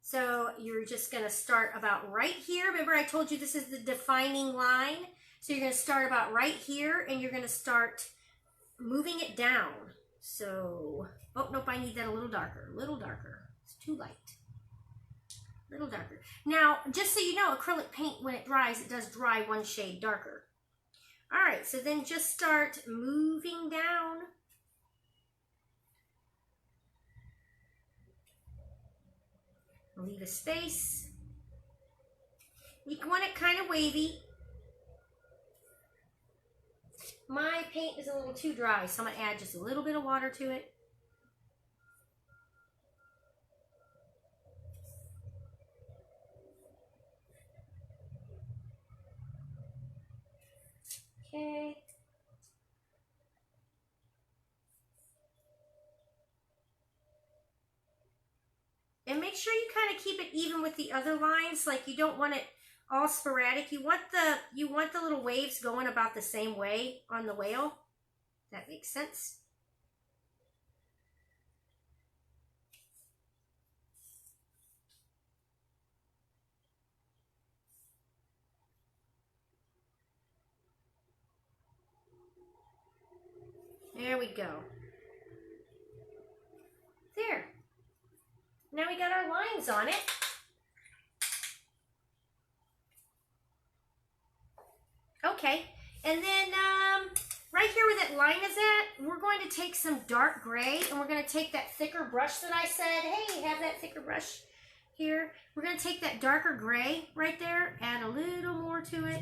So you're just going to start about right here. Remember I told you this is the defining line. So you're going to start about right here, and you're going to start moving it down. So, oh, nope, I need that a little darker. It's too light. A little darker. Now, just so you know, acrylic paint, when it dries, it does dry one shade darker. All right, so then just start moving down. Leave a space. You want it kind of wavy. My paint is a little too dry, so I'm going to add just a little bit of water to it. Okay. And make sure you kind of keep it even with the other lines. Like, you don't want it all sporadic. You want the little waves going about the same way on the whale. That makes sense. There we go. There. Now we got our lines on it. Okay, and then right here where that line is at, we're going to take some dark gray, and we're going to take that thicker brush that I said, hey, have that thicker brush here. We're going to take that darker gray right there, add a little more to it,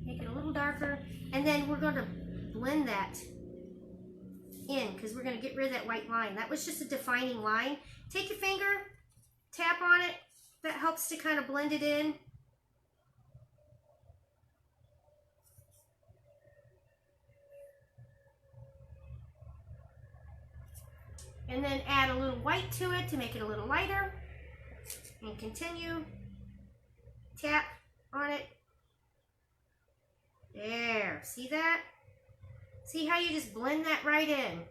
make it a little darker, and then we're going to blend that in because we're going to get rid of that white line. That was just a defining line. Take your finger, tap on it. That helps to kind of blend it in. And then add a little white to it to make it a little lighter. And continue. Tap on it. There. See that? See how you just blend that right in?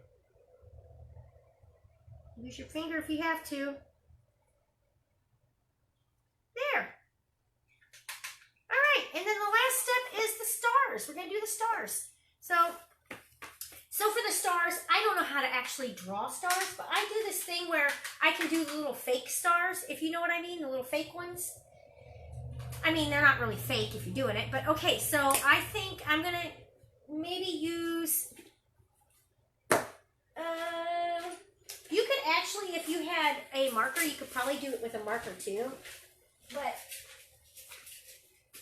Use your finger if you have to. There. All right. And then the last step is the stars. We're going to do the stars. So for the stars, I don't know how to actually draw stars, but I do this thing where I can do the little fake stars, if you know what I mean, the little fake ones. I mean, they're not really fake if you're doing it, but okay, so I think I'm going to maybe use, you could actually, if you had a marker, you could probably do it with a marker too, but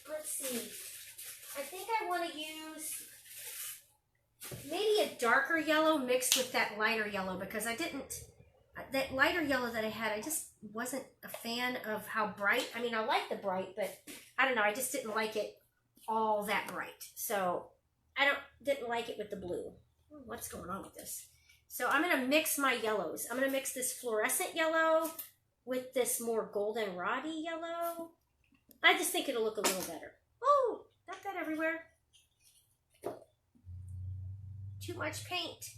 let's see, I think I want to use maybe a darker yellow mixed with that lighter yellow because that lighter yellow that I had, I just wasn't a fan of how bright. I mean, I like the bright, but I don't know, I just didn't like it all that bright. So I didn't like it with the blue. What's going on with this? So I'm going to mix my yellows. I'm going to mix this fluorescent yellow with this more goldenrod-y yellow. I just think it'll look a little better. Oh, got that everywhere. Too much paint.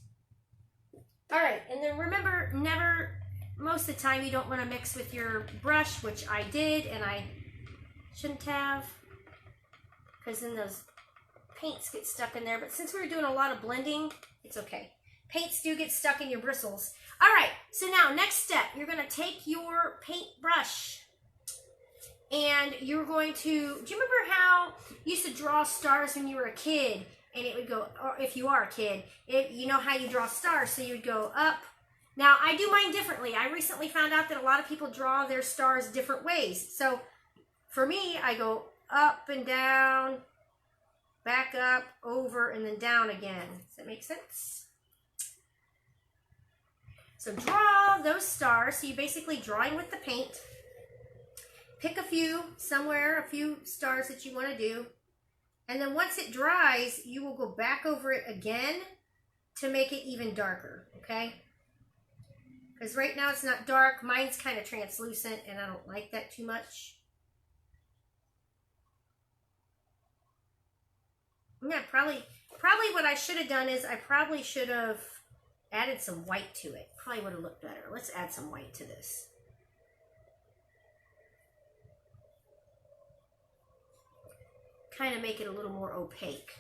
All right, and then remember, most of the time you don't want to mix with your brush, which I did, and I shouldn't have, because then those paints get stuck in there. But since we were doing a lot of blending, it's okay. Paints do get stuck in your bristles. All right, so now next step, you're going to take your paint brush, and you're going to, do you remember how you used to draw stars when you were a kid? And it would go, or if you are a kid, you know how you draw stars, so you'd go up. Now, I do mine differently. I recently found out that a lot of people draw their stars different ways. So, for me, I go up and down, back up, over, and then down again. Does that make sense? So, draw those stars. So, you're basically drawing with the paint. Pick a few stars that you want to do. And then once it dries, you will go back over it again to make it even darker, okay? Because right now it's not dark. Mine's kind of translucent, and I don't like that too much. Yeah, probably what I should have done is I probably should have added some white to it. Probably would have looked better. Let's add some white to this. Kind of make it a little more opaque.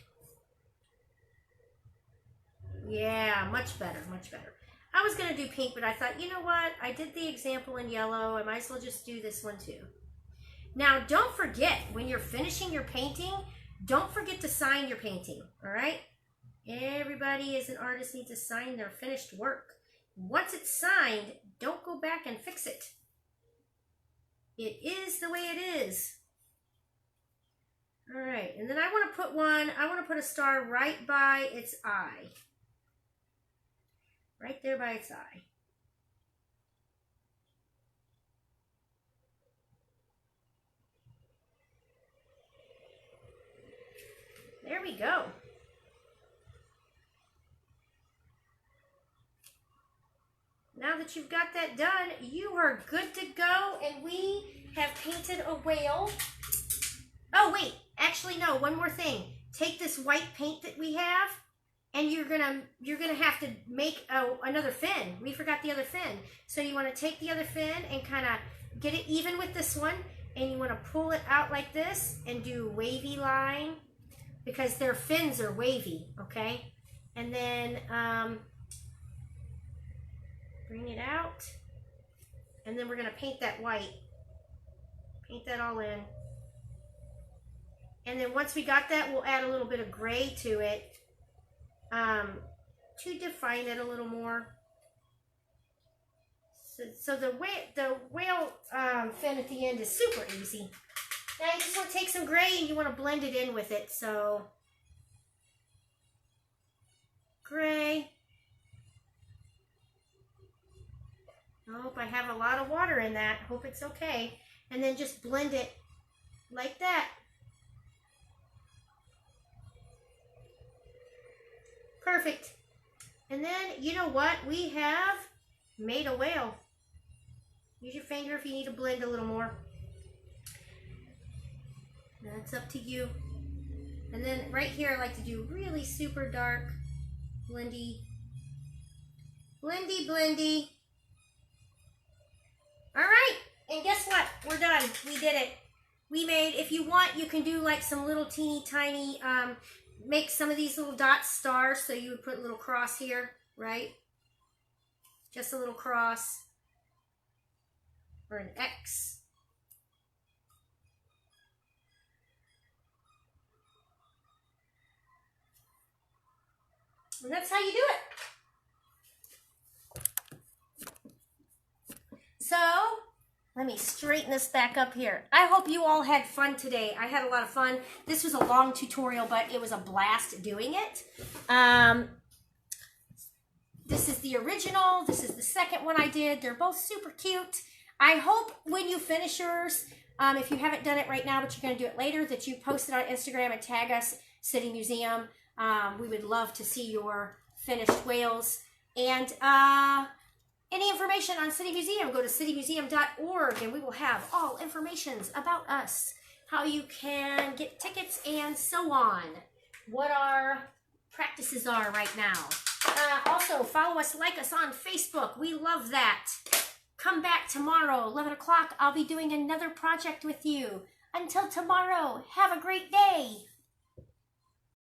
Yeah, much better, much better. I was going to do pink, but I thought, you know what? I did the example in yellow. I might as well just do this one too. Now, don't forget, when you're finishing your painting, don't forget to sign your painting, all right? Everybody as an artist needs to sign their finished work. Once it's signed, don't go back and fix it. It is the way it is. All right, and then I want to put a star right by its eye. Right there by its eye. There we go. Now that you've got that done, you are good to go, and we have painted a whale. Oh, wait. Actually, no, one more thing. Take this white paint that we have, and you're gonna have to make another fin. We forgot the other fin. So you want to take the other fin and kind of get it even with this one, and you want to pull it out like this and do wavy line because their fins are wavy, okay? And then bring it out. And then we're going to paint that white. Paint that all in. And then once we got that, we'll add a little bit of gray to it to define it a little more. So the whale fin at the end is super easy. Now you just want to take some gray and you want to blend it in with it. So gray. Nope, I have a lot of water in that. Hope it's okay. And then just blend it like that. Perfect. And then, you know what? We have made a whale. Use your finger if you need to blend a little more. That's up to you. And then right here, I like to do really super dark, blendy, blendy, blendy. All right, and guess what? We're done. We did it. We made, if you want, you can do like some little teeny tiny, make some of these little dots stars. So you would put a little cross here, right? Just a little cross or an X. And that's how you do it. So, let me straighten this back up here. I hope you all had fun today. I had a lot of fun. This was a long tutorial, but it was a blast doing it. This is the original. This is the second one I did. They're both super cute. I hope when you finish yours, if you haven't done it right now, but you're going to do it later, that you post it on Instagram and tag us, City Museum. We would love to see your finished whales. And any information on City Museum, go to citymuseum.org and we will have all informations about us, how you can get tickets and so on, what our practices are right now. Also, follow us, like us on Facebook. We love that. Come back tomorrow, 11 o'clock. I'll be doing another project with you. Until tomorrow, have a great day.